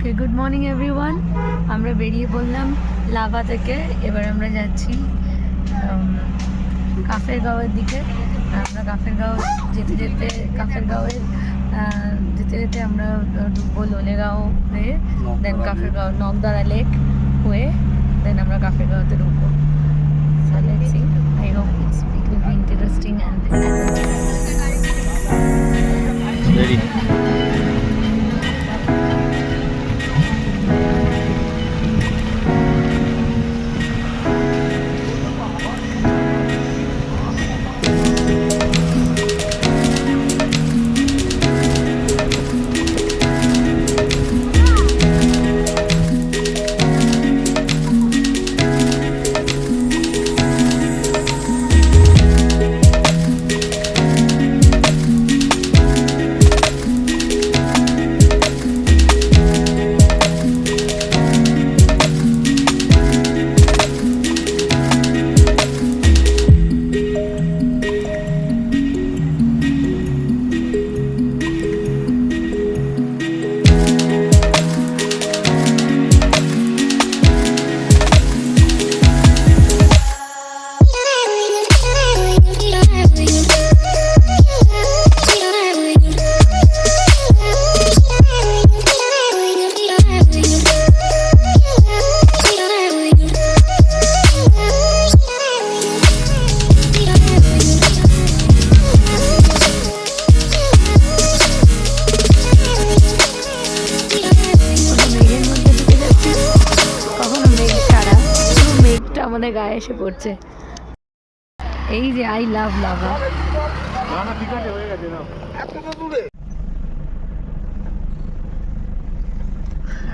ওকে, good morning everyone. আমরা বেরিয়ে পড়লাম লাভা থেকে। এবার আমরা যাচ্ছি কাফেরগাঁওয়ের দিকে। আমরা কাফেরগাঁও যেতে যেতে যেতে যেতে আমরা ঢুকবো লোলেগাঁও হয়ে, দেন কাফেরগাঁও নকদারা লেক হয়ে, দেন আমরা কাফেরগাঁওতে ঢুকবো। So let's see. I hope it will be interesting and Ready. আমাদের গায়ে এসে পড়ছে। এই যে আই লাভ লাভা।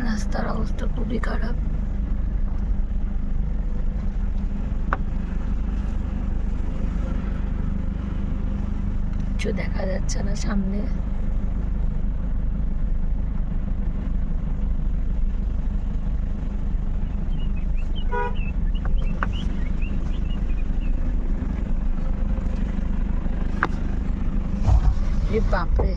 রাস্তার অবস্থা খুবই খারাপ। কিছু দেখা যাচ্ছে না সামনে। বাপরে,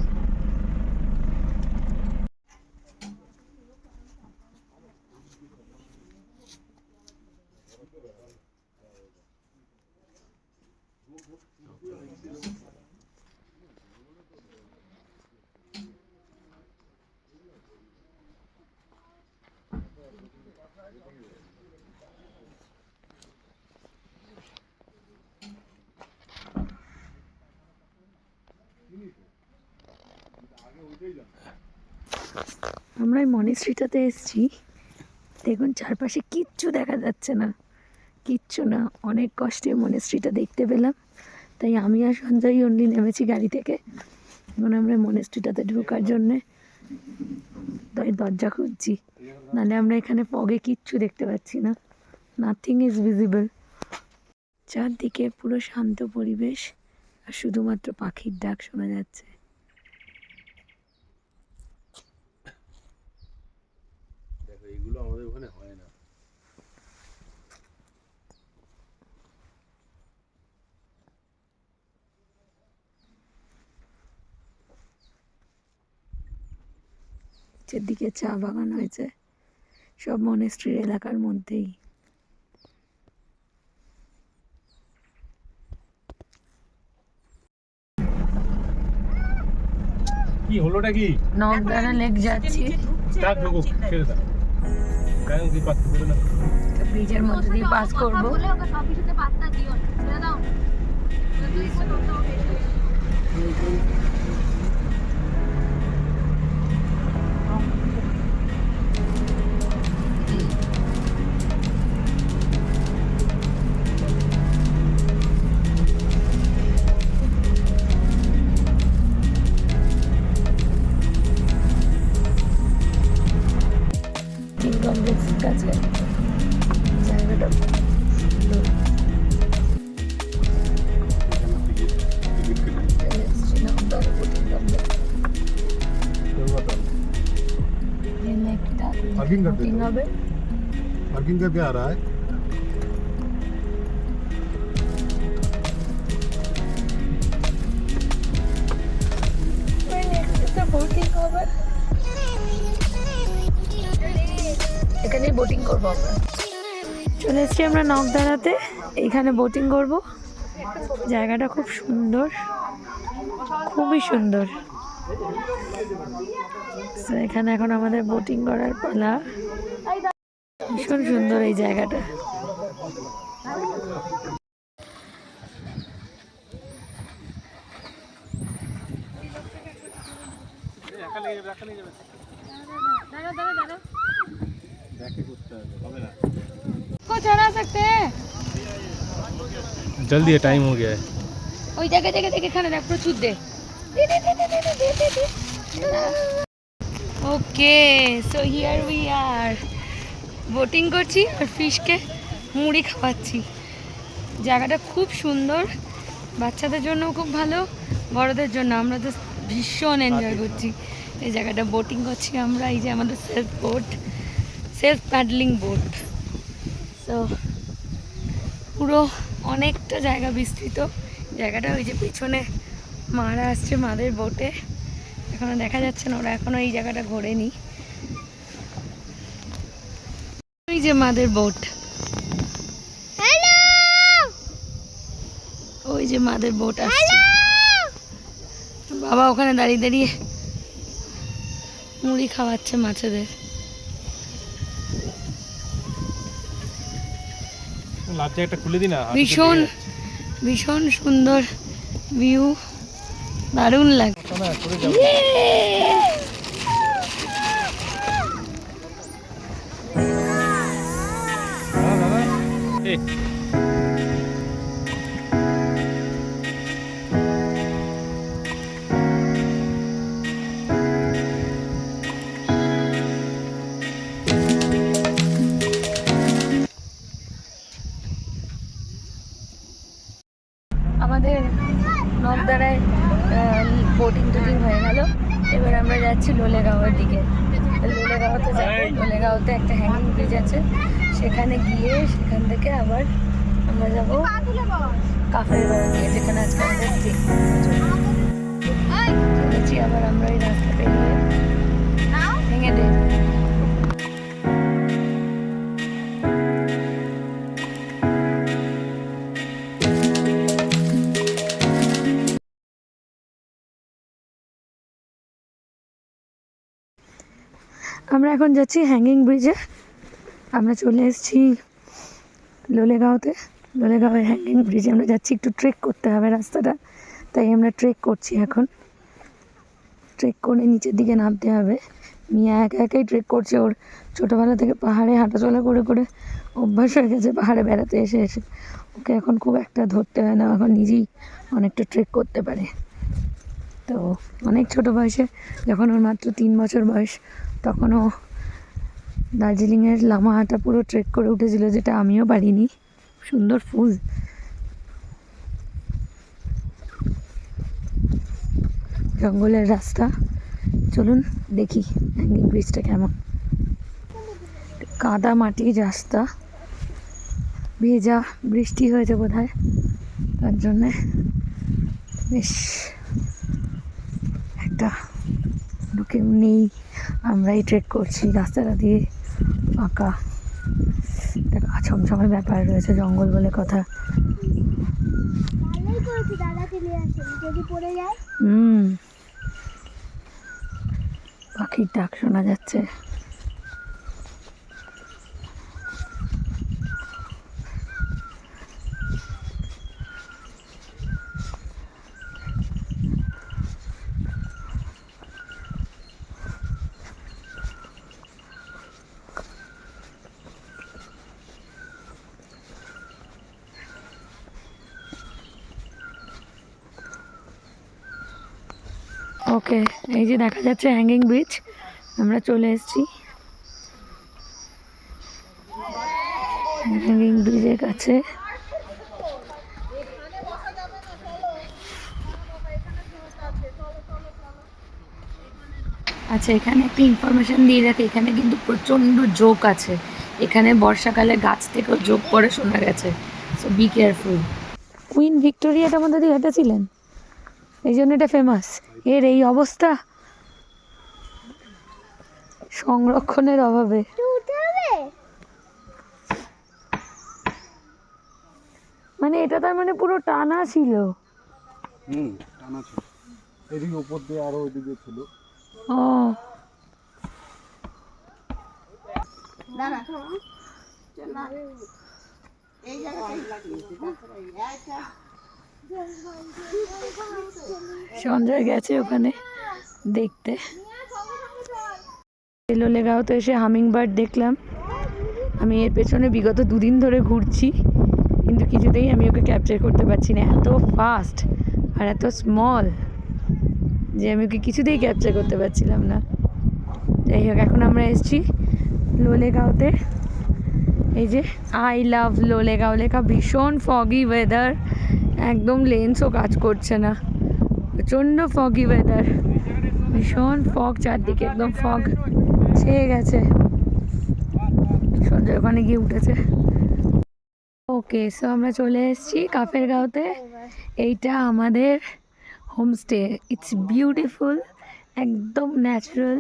আমরা এই মনেস্ট্রিটাতে এসেছি। দেখুন চারপাশে কিচ্ছু দেখা যাচ্ছে না, কিচ্ছু না। অনেক কষ্টে মনেস্ট্রিটা দেখতে পেলাম, তাই আমি আর সঞ্জয় অনলি নেমেছি গাড়ি থেকে। এখন আমরা মনেস্ট্রিটাতে ঢোকার জন্যে তাই দরজা খুঁজছি, নাহলে আমরা এখানে ফগে কিচ্ছু দেখতে পাচ্ছি না। Nothing is visible. চারদিকে পুরো শান্ত পরিবেশ, আর শুধুমাত্র পাখির ডাক শোনা যাচ্ছে। এগুলো আমাদের ওখানে হয় না। দিকে চা বাগান হয়েছে, সব মনেস্ট্রির এলাকার মধ্যেই। কি হলোটা কি? নকদারা লেক যাচ্ছি। ব্রিজের মধ্যে দিয়ে পাস করবো। কাছে জায়গাটা पार्किंग का क्या आ रहा है? बोटिंग এখানেই বোটিং করবো আমরা। চলে এসেছি আমরা নকদাঁড়াতে, এইখানে বোটিং করব। জায়গাটা খুব সুন্দর, খুবই সুন্দর। তো এখানে এখন আমাদের বোটিং করার পালা। ভীষণ সুন্দর এই জায়গাটা। जल्दी टाइम हो गया है। ওই জায়গা থেকে এখানে দেখ প্রচুর দে। Okay, so here we are boating করছি আর ফিশকে মুড়ি খাওয়াচ্ছি। জায়গাটা খুব সুন্দর, বাচ্চাদের জন্য খুব ভালো, বড়দের জন্য। আমরা তো ভীষণ এনজয় করছি এই জায়গাটা। বোটিং করছি আমরা, এই যে আমাদের সেলফ প্যাডলিং বোট। তো পুরো অনেকটা জায়গা বিস্তৃত জায়গাটা। ওই যে পিছনে মারা আসছে মাদের বোটে, এখনো দেখা যাচ্ছে না, ওরা এখনো এই জায়গাটা ঘোরেনি। ওই যে মাদের বোট, ওই যে মাদের বোট আসছে। বাবা ওখানে দাঁড়িয়ে দাঁড়িয়ে মুড়ি খাওয়াচ্ছে মাছেদের। একটা খুলে দি না। ভীষণ ভীষণ সুন্দর ভিউ, দারুণ লাগে। আমাদের নকদাঁড়ায় বোটিং টোটিং হয়ে গেল। এবার আমরা যাচ্ছি লোলেগাঁওয়ের দিকে। লোলেগাঁওতে যাবো। লোলেগাঁওতে একটা হ্যাঙ্গিং ব্রিজ আছে, সেখানে গিয়ে সেখান থেকে আবার আমরা যাবো কাফের বাড়ি দিয়ে, যেখানে আজকে আমাদের চলেছি। আবার আমরা এই রাস্তা পেরিয়ে ভেঙে দেব। আমরা এখন যাচ্ছি হ্যাঙ্গিং ব্রিজে। আমরা চলে এসেছি লোলেগাঁওতে। লোলেগাঁওয়ের হ্যাঙ্গিং ব্রিজে আমরা যাচ্ছি, একটু ট্রেক করতে হবে রাস্তাটা, তাই আমরা ট্রেক করছি এখন। ট্রেক করে নিচের দিকে নামতে হবে। মিয়া একা একাই ট্রেক করছে, ওর ছোটোবেলা থেকে পাহাড়ে হাঁটাচলা করে করে অভ্যাস হয়ে গেছে পাহাড়ে বেড়াতে এসে এসে। ওকে এখন খুব একটা ধরতে হয় না, এখন নিজেই অনেকটা ট্রেক করতে পারে। তো অনেক ছোটো বয়সে, যখন ওর মাত্র 3 বছর বয়স, তখনও দার্জিলিংয়ের লামাহাটা পুরো ট্রেক করে উঠেছিল, যেটা আমিও পারিনি। সুন্দর ফুল, জঙ্গলের রাস্তা। চলুন দেখি হ্যাঙ্গিং ব্রিজটা কেমন। কাদা মাটির রাস্তা, ভেজা, বৃষ্টি হয়েছে বোধহয়, তার জন্যে বেশ একটা ঢুকেও নেই, আমরাই ট্রেক করছি রাস্তাটা দিয়ে। ফাঁকা, একটা ছমছমের ব্যাপার রয়েছে, জঙ্গল বলে কথা। পাখির ডাক শোনা যাচ্ছে। ওকে, এই যে দেখা যাচ্ছে হ্যাঙ্গিং ব্রিজ, আমরা চলে এসেছি হ্যাঙ্গিং ব্রিজের কাছে। আচ্ছা, এখানে একটা ইনফরমেশন দিয়ে রাখে, এখানে কিন্তু প্রচণ্ড জোক আছে। এখানে বর্ষাকালে গাছ থেকেও জোক পড়ে শোনা গেছে, সো বি কেয়ারফুল। কুইন ভিক্টোরিয়াটা আমাদের দীঘাতে ছিলেন, এই জন্য এটা ফেমাস। এর এই অবস্থা সংরক্ষণের অভাবে। মানে এটা তার মানে পুরো টানা ছিল। টানা ছিল, এদিকে উপর দিয়ে আরো ওইদিকে ছিল। ও সঞ্জয় গেছে ওখানে দেখতে। লোলেগাঁও তো এসে হামিং বার্ড দেখলাম। আমি এর পেছনে বিগত 2 দিন ধরে ঘুরছি, কিন্তু কিছুতেই আমি ওকে ক্যাপচার করতে পারছি না। এত ফাস্ট আর এত স্মল যে আমি ওকে কিছুতেই ক্যাপচার করতে পারছিলাম না। যাই হোক, এখন আমরা এসেছি লোলেগাঁওতে। এই যে আই লাভ লোলেগাঁও লেখা, ভীষণ ফগি ওয়েদার, একদম লেন্সও কাজ করছে না, প্রচণ্ড ফগি ওয়েদার, ভীষণ ফগ চারদিকে, একদম ফগ ছেয়ে গেছে। সঞ্জয় ওখানে গিয়ে উঠেছে। ওকে, সো আমরা চলে এসেছি কাফের গাঁওতে। এইটা আমাদের হোমস্টে। ইটস বিউটিফুল, একদম natural,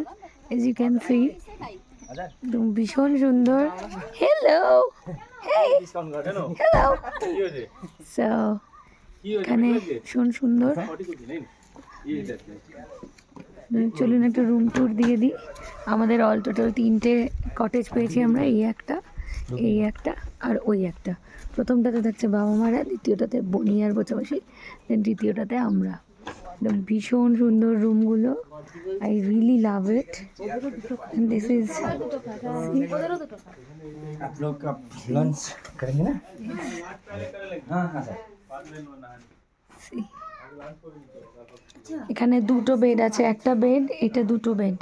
as you can see, একদম ভীষণ সুন্দর। হ্যালো, হেই, হ্যালো। সো এখানে ভীষণ সুন্দর। চলুন একটা রুম ট্যুর দিয়ে দিই। আমাদের অল টোটাল 3টে কটেজ পেয়েছি আমরা, এই একটা, এই একটা আর ওই একটা। প্রথমটাতে থাকছে বাবা মারা, দ্বিতীয়টাতে বনি আর বোচাবাসি, দেন তৃতীয়টাতে আমরা। একদম ভীষণ সুন্দর রুমগুলো, I really love it. This is आप लोग का लंच करेंगे ना? हाँ हाँ सर। এখানে 2টো বেড আছে, একটা বেড, এটা 2টো বেড,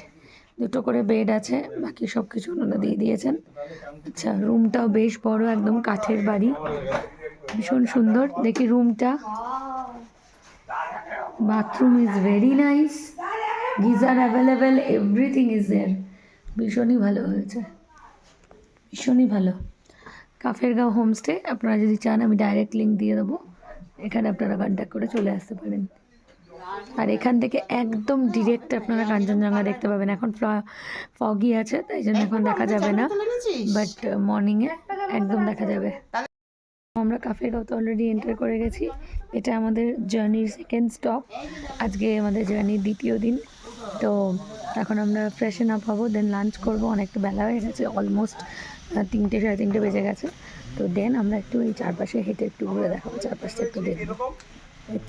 2টো করে বেড আছে, বাকি সব কিছু ওনারা দিয়ে দিয়েছেন। আচ্ছা, রুমটাও বেশ বড়, একদম কাঠের বাড়ি, ভীষণ সুন্দর। দেখি রুমটা, bathroom is very nice, geyser available, everything is there. ভীষণই ভালো হয়েছে, ভীষণই ভালো। কাফের গাঁও হোমস্টে, আপনারা যদি চান আমি ডাইরেক্ট লিঙ্ক দিয়ে দেবো, এখানে আপনারা কন্ট্যাক্ট করে চলে আসতে পারেন। আর এখান থেকে একদম ডিরেক্ট আপনারা কাঞ্চনজঙ্ঘা দেখতে পাবেন। এখন ফগি আছে, তাই জন্য এখন দেখা যাবে না, বাট মর্নিংয়ে একদম দেখা যাবে। আমরা কাফের গাঁওতে অলরেডি এন্টার করে গেছি। এটা আমাদের জার্নির সেকেন্ড স্টপ, আজকে আমাদের জার্নির 2য় দিন। তো এখন আমরা ফ্রেশন আপ হবো, দেন লাঞ্চ করবো। অনেকটা বেলা হয়ে গেছে, অলমোস্ট 3টে সাড়ে 3টে বেজে গেছে। তো দেন আমরা একটু এই চারপাশে হেঁটে একটু ঘুরে দেখাবো, চারপাশটা একটু দেখবো। খুব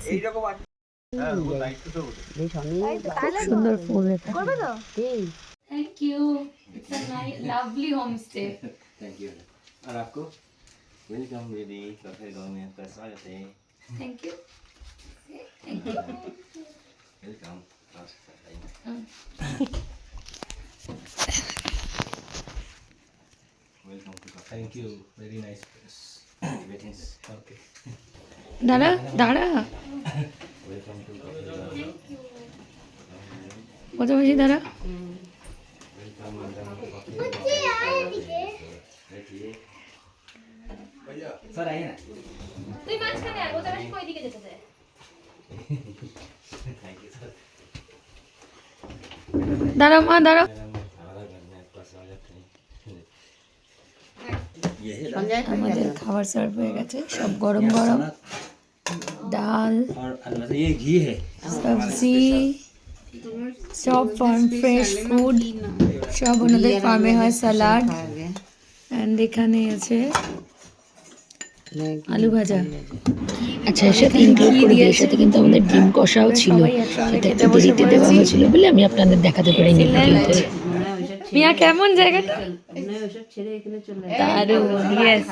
সুন্দর ফুল এটা। Thank you, it's a lovely homestay. Thank you. और आपको वेलकम दीदी, काफे गाँव में आपका स्वागत है। Thank you, thank you. Welcome. Welcome to cafe. Thank you, very nice place. Greetings। Okay, দাঁড়া দাঁড়া, वेलकम टू काफे गाँव। বোঝাবুঝি দাঁড়া। वेलकम मैडम काफे गाँव। देखिए भैया सर आइए ना। তুই মাঝখানে আর ওটা বেশি কই দিকে যেতে চায়? Thank you sir. দাঁড়াও মা, দাঁড়াও। मैडम हमारा घर में आपका स्वागत है। ये है আমাদের খাবার সার্ভ হয়ে গেছে, সব গরম গরম, ডাল, और अंदर ये घी है। সবজি, সব ফার্ম ফ্রেশ ফুড, সব ওনাদের ফার্মে হয়। স্যালাড, অ্যান্ড এখানে আছে আলু ভাজা। আচ্ছা, এর সাথে ইনক্লুড করে দিয়ে, এর সাথে কিন্তু আমাদের ডিম কষাও ছিল, সেটা একটু দেরিতে দেওয়া হয়েছিল বলে আমি আপনাদের দেখাতে পারিনি ভিডিওতে। মিয়া, কেমন জায়গাটা? দারুণ, ইয়েস,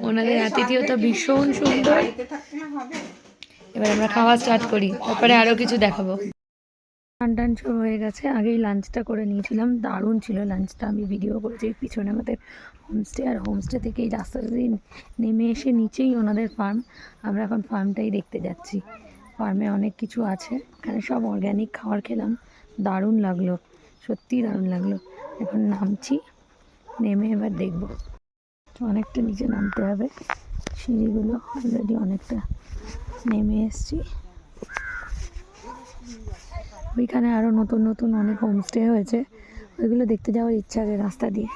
ওনাদের আতিথেয়তা ভীষণ সুন্দর। এবার আমরা খাওয়া স্টার্ট করি, তারপরে আরও কিছু দেখাবো। টান সব হয়ে গেছে, আগেই লাঞ্চটা করে নিয়েছিলাম, দারুণ ছিল লাঞ্চটা, আমি ভিডিও করেছি। পিছনে আমাদের হোমস্টে, আর হোমস্টে থেকে এই রাস্তাটা দিয়ে নেমে এসে নিচেই ওনাদের ফার্ম। আমরা এখন ফার্মটাই দেখতে যাচ্ছি। ফার্মে অনেক কিছু আছে, এখানে সব অর্গ্যানিক খাবার খেলাম, দারুণ লাগলো, সত্যিই দারুণ লাগলো। এখন নামছি, নেমে এবার দেখব। অনেকটা নিচে নামতে হবে, সিঁড়িগুলো অলরেডি অনেকটা নেমে এসছি। ওইখানে আরও নতুন নতুন অনেক হোমস্টে হয়েছে, ওইগুলো দেখতে যাওয়ার ইচ্ছা আছে রাস্তা দিয়ে,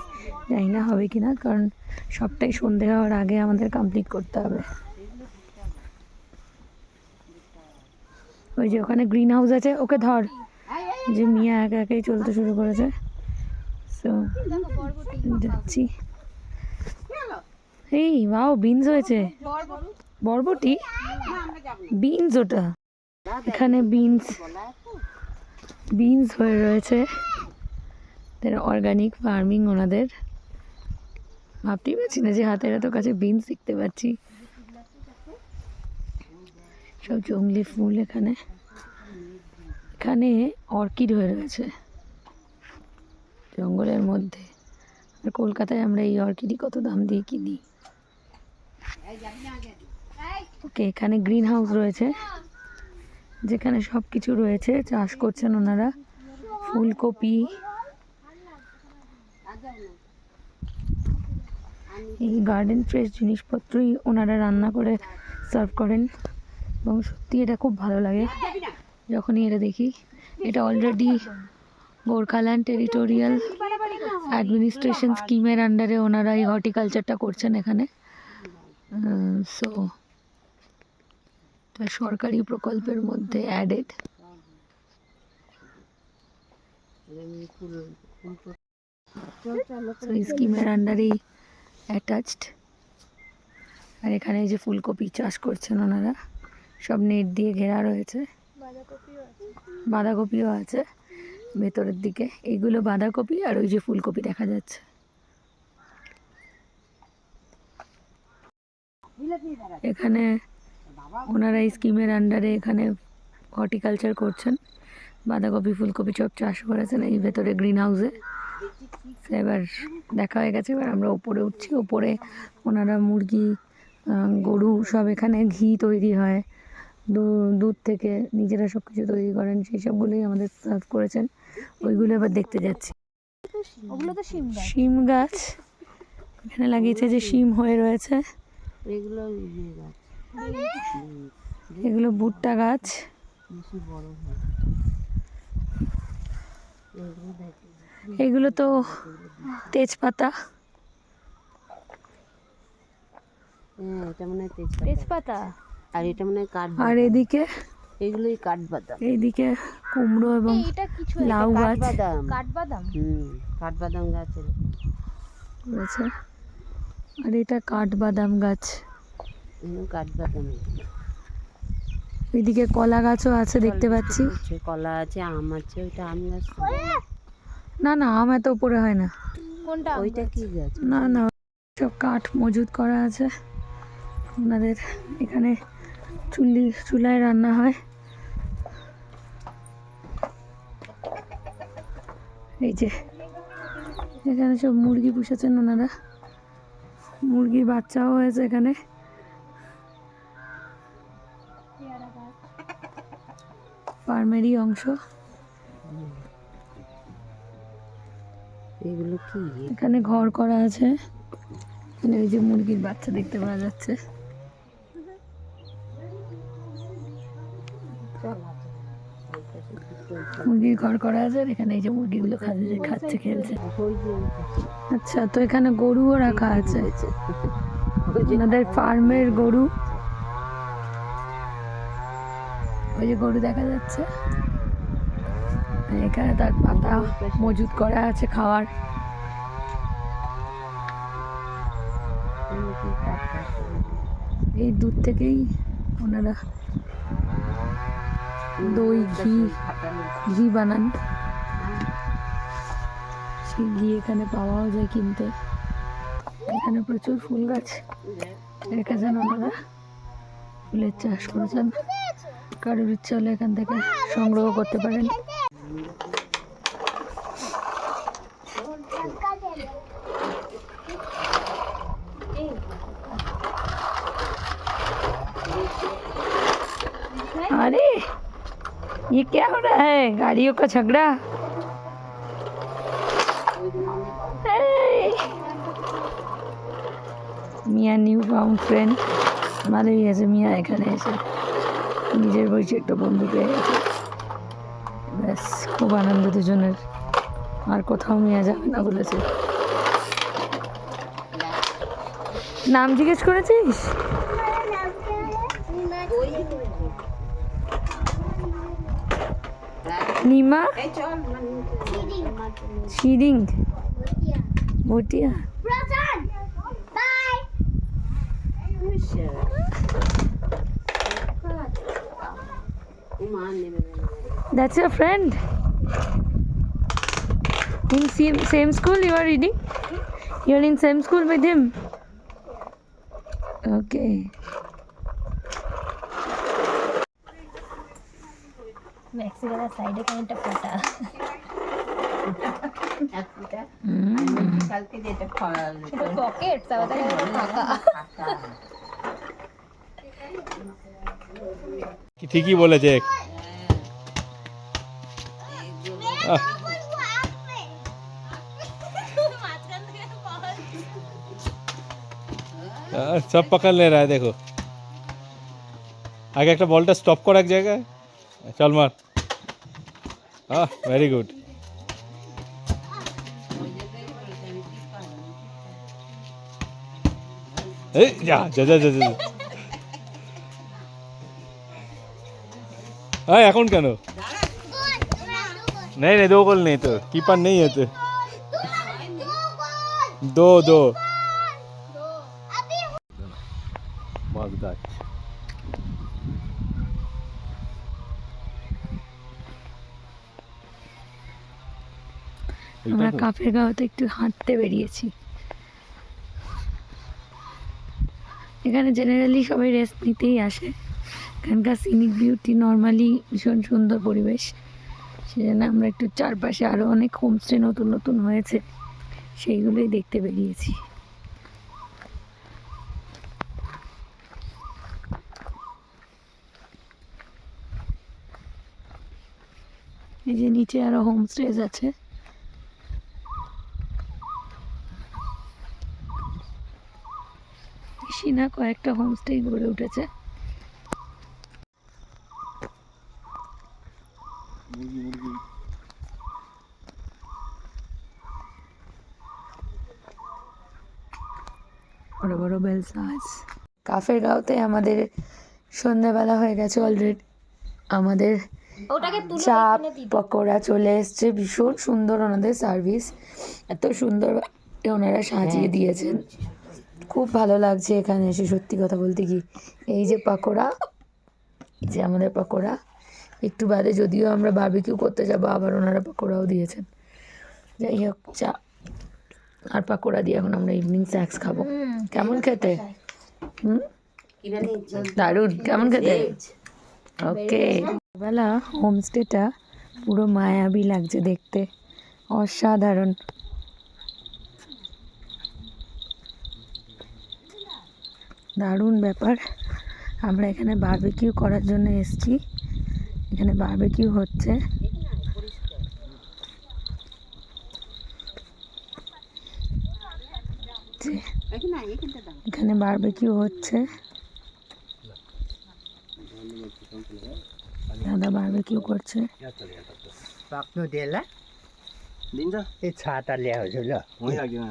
জানি না হবে কি না, কারণ সবটাই সন্ধে হওয়ার আগে আমাদের কমপ্লিট করতে হবে। ওই যে ওখানে গ্রিন হাউস আছে, ওকে ধর। যে মিয়া একা একাই চলতে শুরু করেছে। সো যাচ্ছি। এই ওয়াও, বিনস হয়েছে। বরবটি, বিনস ওটা। এখানে বিনস হয়ে রয়েছে। অর্গানিক ফার্মিং ওনাদের। ভাবতেই পারছি না যে হাতের এত কাছে বিনস দেখতে পাচ্ছি। সব জংলি ফুল এখানে। এখানে অর্কিড হয়ে রয়েছে জঙ্গলের মধ্যে। আর কলকাতায় আমরা এই অর্কিডই কত দাম দিয়ে কিনি। ওকে, এখানে গ্রিন হাউস রয়েছে যেখানে সব কিছু রয়েছে, চাষ করছেন ওনারা। ফুলকপি, এই গার্ডেন ফ্রেশ জিনিসপত্রই ওনারা রান্না করে সার্ভ করেন এবং সত্যি এটা খুব ভালো লাগে যখনই এটা দেখি। এটা অলরেডি গোর্খাল্যান্ড টেরিটোরিয়াল অ্যাডমিনিস্ট্রেশন স্কিমের আন্ডারে ওনারা এই হর্টিকালচারটা করছেন এখানে। সো সরকারি প্রকল্পের মধ্যে অ্যাডেড। এই স্কিমের আন্ডারেই অ্যাটাচড। আর এখানে এই যে ফুলকপি চাষ করছেন ওনারা, সব নেট দিয়ে ঘেরা রয়েছে। বাঁধাকপিও আছে ভেতরের দিকে। এইগুলো বাঁধাকপি, আর ওই যে ফুলকপি দেখা যাচ্ছে। এখানে ওনারা এই স্কিমের আন্ডারে এখানে হর্টিকালচার করছেন। বাঁধাকপি, ফুলকপি সব চাষ করেছেন এই ভেতরে গ্রিন হাউসে। এবার দেখা হয়ে গেছে, এবার আমরা ওপরে উঠছি। ওপরে ওনারা মুরগি, গরু সব, এখানে ঘি তৈরি হয় দুধ থেকে, নিজেরা সব কিছু তৈরি করেন। সেই সবগুলোই আমাদের সার্ভ করেছেন। ওইগুলো এবার দেখতে যাচ্ছি। শিম গাছ এখানে লাগিয়েছে, যে শিম হয়ে রয়েছে। এগুলো ভুট্টা গাছ। এগুলো তো তেজপাতা। এটা মনে হয় তেজপাতা, আর এটা মনে হয় কাঠবাদাম। আর এদিকে এগুলোই কাঠবাদাম। এইদিকে কুমড়ো এবং লাউ গাছ কাঠবাদাম কাঠবাদাম গাছ রয়েছে। আর এটা কাঠবাদাম গাছ। কাঠবাদাম। এইদিকে কলা গাছও আছে দেখতে পাচ্ছি। কলা আছে, আম আছে। ওইটা আম গাছ না না, আম এত উপরে হয় না। কোনটা? ওইটা কি গাছ? না না, সব কাঠ মজুত করা আছে ওনাদের। এখানে চুলায় রান্না হয়। এই যে এখানে সব মুরগি পুষেছেন ওনারা। মুরগির বাচ্চাও হয়েছে এখানে। ফার্মেরই অংশ। এগুলো কি? এখানে ঘর করা আছে। এখানে ওই যে মুরগির বাচ্চা দেখতে পাওয়া যাচ্ছে। মুরগির ঘর করা আছে। আর এখানে এই যে মুরগিগুলো খাচ্ছে খেলছে। আচ্ছা, তো এখানে গরুও রাখা আছে, ওনাদের ফার্মের গরু। ওই যে গরু দেখা যাচ্ছে। এখানে তার পাতা মজুত করা আছে খাওয়ার। এই দুধ থেকেই ওনারা দই, ঘি বানান। সেই ঘি এখানে পাওয়াও যায় কিনতে। এখানে প্রচুর ফুল গাছ রেখেছেন ওনারা, ফুলের চাষ করেছেন। কারোর ইচ্ছা হলে এখান থেকে সংগ্রহ করতে পারেন। अरे ये क्या हो रहा है? गाड़ियों का झगड़ा। মিয়া নিউ ফাউন্ড ফ্রেন্ড। ভালোই আছে মিয়া এখানে এসে নিজের বয়সী একটা বন্ধু পেয়ে গেছে। ব্যাস, খুব আনন্দ দুজনের। আর কোথাও মিয়া যাবে না বলেছে। নাম জিজ্ঞেস করেছিস? Nima Shiring Bhutia That's your friend? In same school you are reading? You're in same school with him? Okay. মেক্সিকানের সাইডে কোনটা ফাটা কালকে যেটা ফল পকেট তাহলে ফাঁকা ঠিকই বলেছে। सब पकड़ ले रहा है देखो। आगे একটা বলটা স্টপ কর এক জায়গায়, চল মার। Very good. এই যা যা যা যা। এখন কেন? नहीं नहीं, 2 गोल नहीं तो कीपर नहीं है तो 2 বাগদাচ। আমরা কাফের গাঁওতে একটু হাঁটতে বেরিয়েছি। এখানে জেনারেলি সবাই রেস্ট নিতেই আসে। এখানকার সিনিক বিউটি নর্মালি ভীষণ সুন্দর পরিবেশ, সেজন্য আমরা একটু চারপাশে আরও অনেক হোমস্টে নতুন নতুন হয়েছে, সেইগুলোই দেখতে বেরিয়েছি। এই যে নিচে আরো হোমস্টেজ আছে। বেশি না, কয়েকটা হোমস্টে গড়ে উঠেছে। বড় বড় বেলসাজ। কাফের গাঁওতে আমাদের সন্ধ্যাবেলা হয়ে গেছে অলরেডি। আমাদের ওটাকে তুলে চাপ পকোড়া চলে এসছে। ভীষণ সুন্দর ওনাদের সার্ভিস, এত সুন্দর ওনারা সাজিয়ে দিয়েছেন, খুব ভালো লাগছে এখানে এসে। সত্যি কথা বলতে কি, এই যে পকোড়া, যে আমাদের পকোড়া, একটু বাদে যদিও আমরা বারবিকিউ করতে যাবো, আবার ওনারা পকোড়াও দিয়েছেন। যাই হোক, চা আর পকোড়া দিয়ে এখন আমরা ইভিনিং স্ন্যাক্স খাবো। কেমন খেতে? দারুণ, কেমন খেতে? ওকে। বেলা হোমস্টেটা পুরো মায়াবী লাগছে দেখতে, অসাধারণ। দারুণ ব্যাপার। আমরা এখানে বারবিকিউ করার জন্য এসেছি। এখানে বারবিকিউ হচ্ছে। এখানে বারবিকিউ হচ্ছে। दादा बारबेक्यू করছে। पाक्नु देला दिन्छ ए छाता ल्याउँछु ल मै लाग्दैन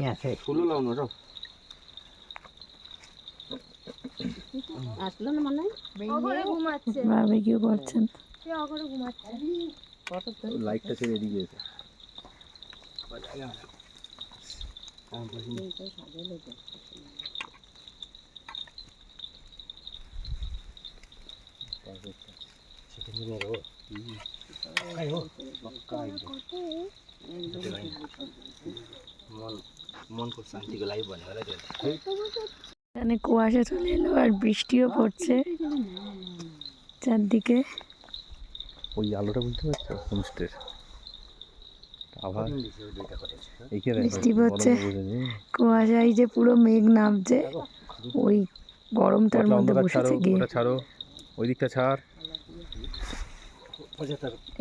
यहाँ चाहिँ ठुलो लाउनु र আসলো না মনে অঘরে ঘুমাচ্ছে, বারবিকিউ করছেন। সে অঘরে ঘুমাচ্ছে। লাইটটা ছেড়ে এদিকে এসে মनको शान्तिको लागि भनेर এখানে কুয়াশা চলে এলো আর বৃষ্টিও পড়ছে চারদিকে। ওই আলোটা বুঝতে পারছো হোমস্টের? আবার বৃষ্টি পড়ছে, কুয়াশায় যে পুরো মেঘ নামছে, ওই গরমটার মধ্যে বসেছে গিয়ে। ছাড়ো, ওই দিকটা ছাড়।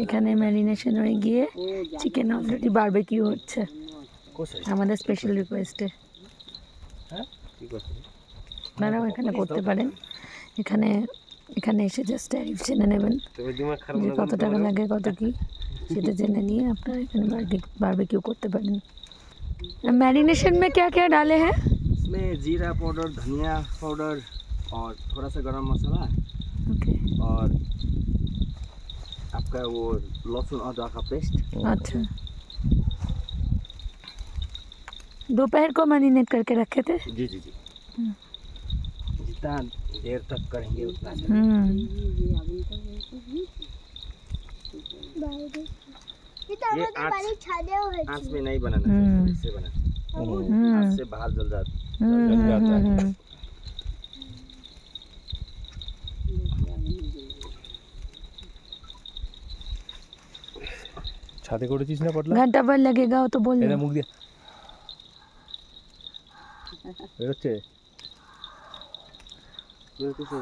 এখানে ম্যারিনেশন হয়ে গিয়ে চিকেন অলরেডি বারবিকিউ হচ্ছে আমাদের স্পেশাল রিকোয়েস্টে। আপনারাও এখানে করতে পারেন। এখানে এখানে এসে জাস্ট ট্যারিফ জেনে নেবেন যে কত টাকা লাগে, কত কি, সেটা জেনে নিয়ে আপনারা এখানে बारबेक्यू करते पारें। मैरिनेशन में क्या क्या डाले हैं? इसमें जीरा पाउडर, धनिया पाउडर और थोड़ा सा गरम मसाला ओके। और आपका वो लहसुन अदरक का पेस्ट। अच्छा, दोपहर को मैरिनेट करके रखे थे। जी जी जी। जितना देर तक करेंगे उतना अच्छा। ये आँच में नहीं बनाना चाहिए, इससे बनाना। आँच से बाहर जल जाता है। ছাদে করেছিস না পটলা? घंटा भर लगेगा वो तो बोल এটা दो। মুখ দিয়ে বেরোচ্ছে।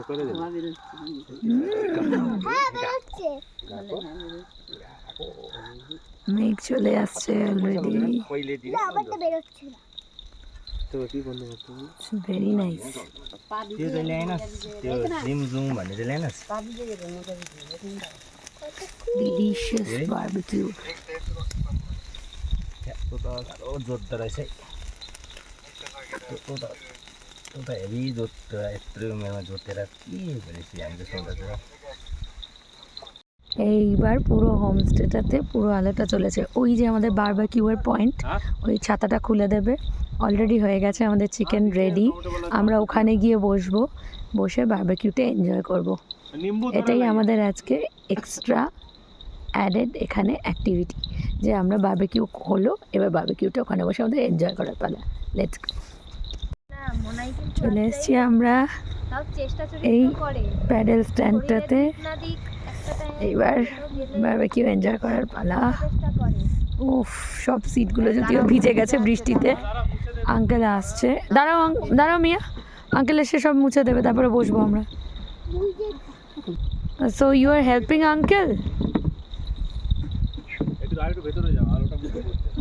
করে দে। মেঘ চলে আসছে অলরেডি। पहिले दिन तो के भन्नु भएको भेरी नाइस। त्यो चाहिँ ल्याएन त्यो जिम जुम भन्ने चाहिँ ल्याएन डिलिशियस बारबेक्यू। त्यो त साह्रो जोत्दो रहेछ है त्यो त हेभी जोत्दो यत्रो उमेरमा जोतेर के भनेपछि हामीले सोच्दा এইবার পুরো হোমস্টেটাতে পুরো আলোটা চলেছে। ওই যে আমাদের বারবিকিউয়ের পয়েন্ট, ওই ছাতাটা খুলে দেবে। অলরেডি হয়ে গেছে আমাদের চিকেন রেডি। আমরা ওখানে গিয়ে বসবো, বসে বারবিকিউতে এনজয় করব। এটাই আমাদের আজকে এক্সট্রা অ্যাডেড এখানে অ্যাক্টিভিটি, যে আমরা বারবিকিউ হলো, এবার বারবিকিউটা ওখানে বসে আমাদের এনজয় করার পালা। Let's go. চলে এসেছি আমরা এই প্যাডেল স্ট্যান্ডটাতে। এইবার বারবিকিউ এনজয় করার পালা। উফ, সব সিটগুলো যদিও ভিজে গেছে বৃষ্টিতে। আঙ্কেল আসছে, দাঁড়াও দাঁড়াও মিয়া, আঙ্কেল এসে সব মুছে দেবে, তারপরে বসবো আমরা। So you are helping uncle?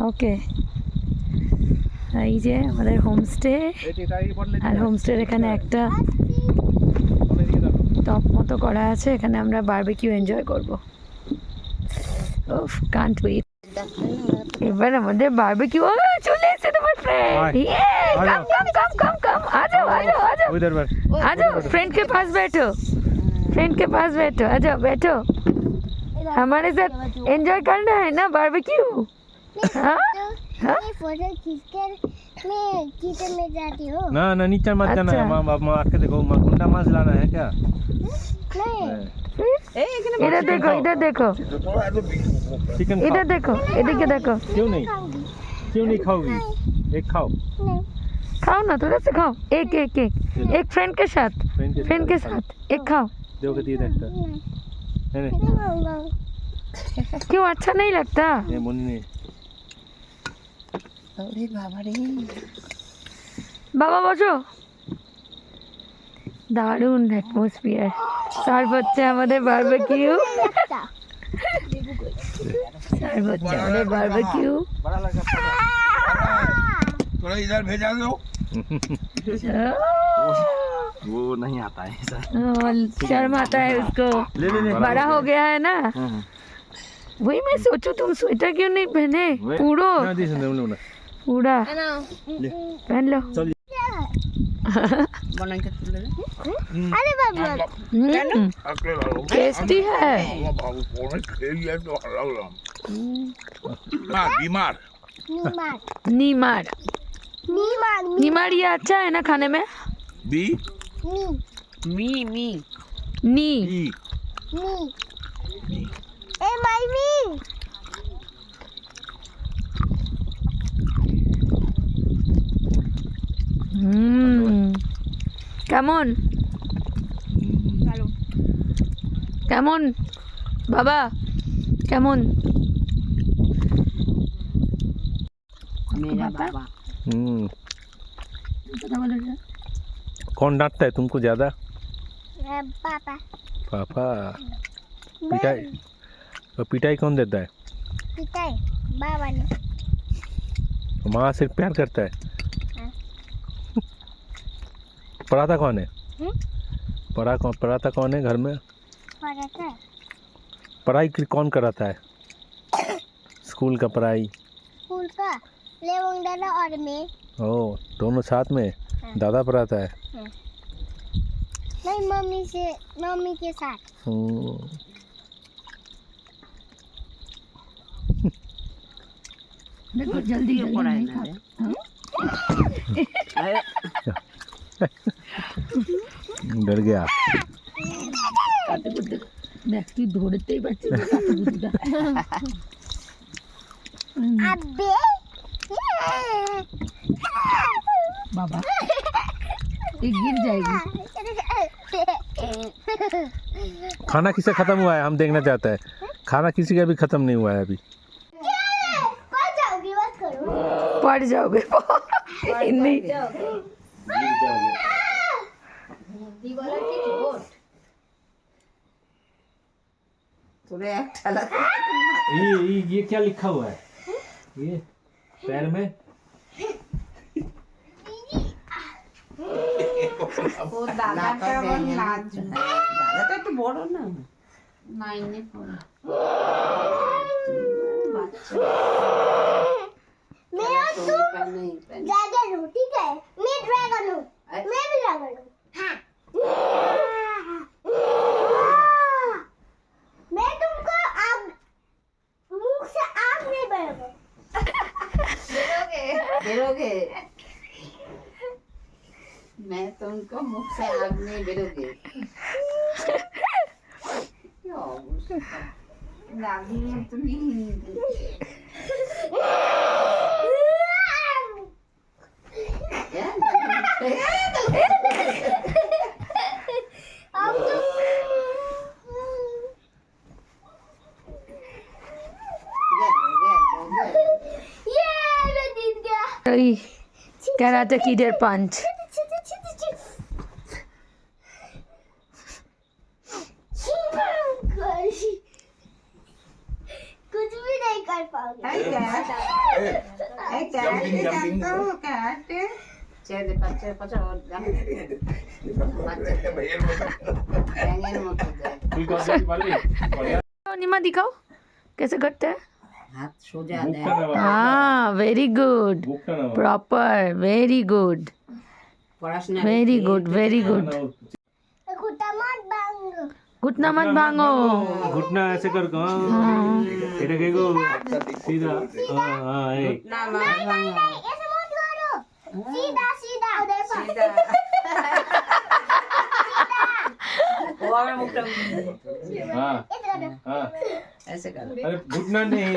Okay, এই যে আমাদের হোমস্টে। আর হোমস্টের এখানে একটা টপ মতো করা আছে, এখানে আমরা বারবিকিউ এনজয় করবো। ওফ, কান্ট ওয়েট। এবার আমাদের বারবিকিউ চলে এসেছে তোমার फ्रेंड। ये कम कम कम कम कम आ जाओ आ जाओ आ जाओ उधर बैठ। आ जाओ, फ्रेंड के पास बैठो, फ्रेंड के पास बैठो, आ जाओ बैठो। हमारे साथ एंजॉय करना है ना बारबेक्यू। हाँ हाँ, फोटो खींचकर मैं किचन में जाती हूँ। ना ना नीचे मत जाना है। अच्छा। माँ बाप मार के देखो, गुंडा मांस लाना है क्या? इधर देखो, इधर देखो, चिकन इधर देखो, इधर के देखो। क्यों नहीं खाओगी? एक खाओ। खाओ ना, थोड़ा सा खाओ। एक एक एक एक फ्रेंड के साथ, फ्रेंड के साथ एक खाओ। देखो के दिए देखता नहीं क्यों, अच्छा नहीं लगता? ये मुन्नी नहीं। বাবা বসো। দারুণ অ্যাটমসফিয়ার, সার্ভ হচ্ছে আমাদের বারবিকিউ, সার্ভ হচ্ছে আমাদের বারবিকিউ। थोड़ा इधर भेजा दो। वो नहीं आता है सर। शर्म आता है उसको, बड़ा हो गया है ना। वही मैं सोचूं तुम स्वेटर क्यों नहीं पहने? पूरा ना दिस ना पूरा पहन लो। अरे बाबा, टेस्टी है। बीमार नीमार नीमार, नीमार नीमार ये अच्छा है ना खाने में? बी नी नी नी ए माय मी। কেমন কেমন বাবা, কেমন? मेरा बाबा कौन डांटता है तुमको ज्यादा? पापा पापा। पिटाई तो पिटाई कौन देता है? पिटाई बाबा ने। माँ सिर्फ प्यार करता है। पढ़ाता कौन है? पढ़ाता कौन है घर में? पढ़ाता पढ़ाई कौन कराता है? स्कूल का पढ़ाई? स्कूल का लेवंग दादा और मैं। ओ, दोनों साथ में? दादा पढ़ाता है? नहीं, मम्मी के साथ। देखो जल्दी जल्दी पड़ा है नहीं ना खा रे। हाँ? अरे डर गया কাতুকুতু দেখ তুই ধরতেই পারছিস না কাতুকুতুটা আব্বে বাবা ये गिर जाएगी खाना किसे खत्म हुआ है हम देखना चाहते हैं खाना किसी का भी खत्म नहीं हुआ है अभी पड़ जाओगी मत करो पड़ जाओगे नहीं তোরে একটা লাগে ये क्या लिखा हुआ है ये पैर में ও দাদাটা আমার লাজ দাদাটা একটু বড় না নাইনে পড়ে বাচ্চা मैं और तू नहीं ड्रैगन हूँ ठीक है मैं ड्रैगन हूँ मैं भी ड्रैगन हूँ हाँ मैं तुमको आग मुंह से आग नहीं बनेगा बेरोगे मैं तुमको मुख से आग नहीं बेरोगे दादी में तुम्हें हिंदी अब तो ये मैं जीत गया ওই ক্যারাটে কিডের পাঞ্চ कुछ भी नहीं कर पाओगे ছেড়ে বাচ্চা বাচ্চা ব্যাঙের মতো निमा दिखाओ कैसे करते हैं হাত সোজা দেয় हाँ very good proper very good পড়াশোনা वेरी गुड वेरी गुड घुटा मत बांगो घुटना मत भांगो घुटना ऐसे कर এটা কে গো सीधा हाँ हाँ ए না মার ভাঙা ऐसे मत करो सीधा सीधा उधर पर सीधा वो हमें मुक्ता हाँ ऐसे करो हाँ ऐसे कर अरे घुटना नहीं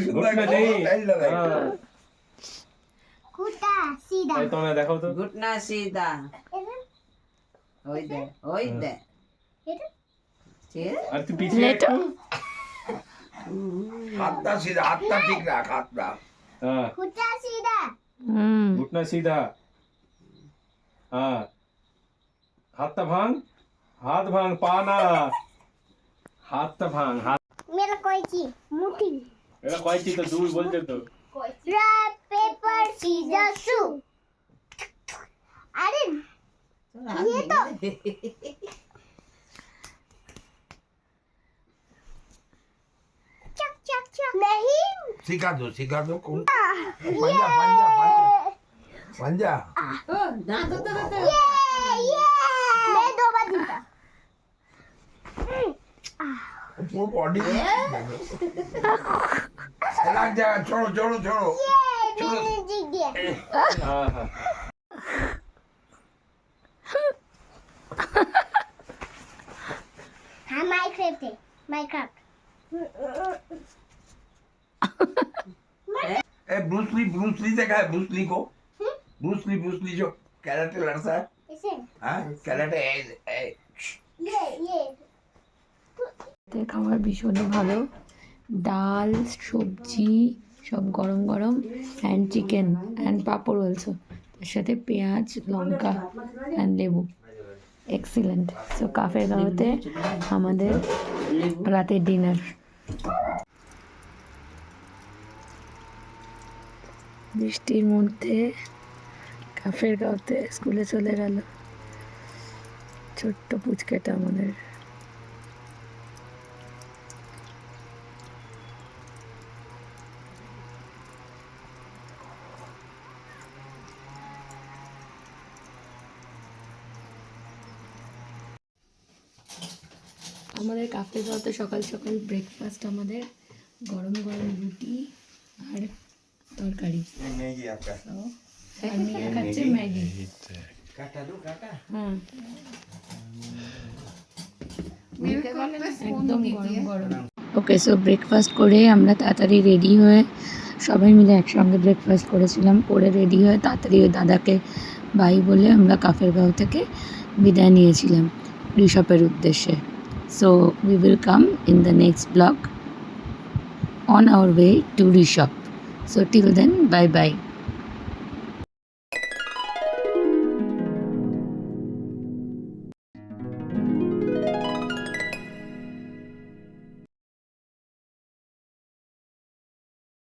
घुटना नहीं हाँ घुटा सीधा तो मैं देखो तो घुटना सीधा ऐसे ওই দে ऐसे ঠিক अरे तू पीछे लेटो হাতটা সিধা হাতটা ঠিক রাখ হাতটা हाँ घुटा सीधा घुटना सीधा हाँ हाथ भांग हाथ भांग पाना हाथ भांग हाथ मेरा कोई चीज मुट्ठी एरा कोई चीज तो दूर बोल दे तो रॉक पेपर सीजर शू अरे ये तो चक चक चक नहीं শিখা দো কোন ये পাঞ্জা না তো তো ये मैं दो बार जीता পুরো বডি লাগ যা छोड़ो छोड़ो छोड़ो ये मैंने जीत गया हाँ हाँ हाँ माइनक्राफ्ट है माइनक्राफ्ट ए ब्रूस ली देखा है ब्रूस ली को ब्रूस ली जो कैरेटे लड़ता है इसे हाँ कैरेटे ये খাবার ভীষণই ভালো ডাল সবজি সব গরম গরম and chicken and papad also তার সাথে পেঁয়াজ লঙ্কা অ্যান্ড লেবু এক্সিলেন্ট সো কাফের গাঁওতে আমাদের রাতের ডিনার বৃষ্টির মধ্যে কাফের গাঁওতে স্কুলে চলে গেল ছোট্ট পুচকেটা আমাদের আমাদের কাফে যাওয়াতে সকাল সকাল ব্রেকফাস্ট আমাদের গরম গরম রুটি আর তরকারি। मैगी आपका আর মেয়ে খাচ্ছে ম্যাগি। काटा दो काटा হ্যাঁ একদম গরম গরম। ওকে, সো ব্রেকফাস্ট করে আমরা তাড়াতাড়ি রেডি হয়ে সবাই মিলে একসঙ্গে ব্রেকফাস্ট করেছিলাম, করে রেডি হয়ে তাড়াতাড়ি ওই দাদাকে বাই বলে আমরা কাফেরগাঁও থেকে বিদায় নিয়েছিলাম ঋষভের উদ্দেশ্যে। So we will come in the next blog on our way to Rishop. So till then bye by.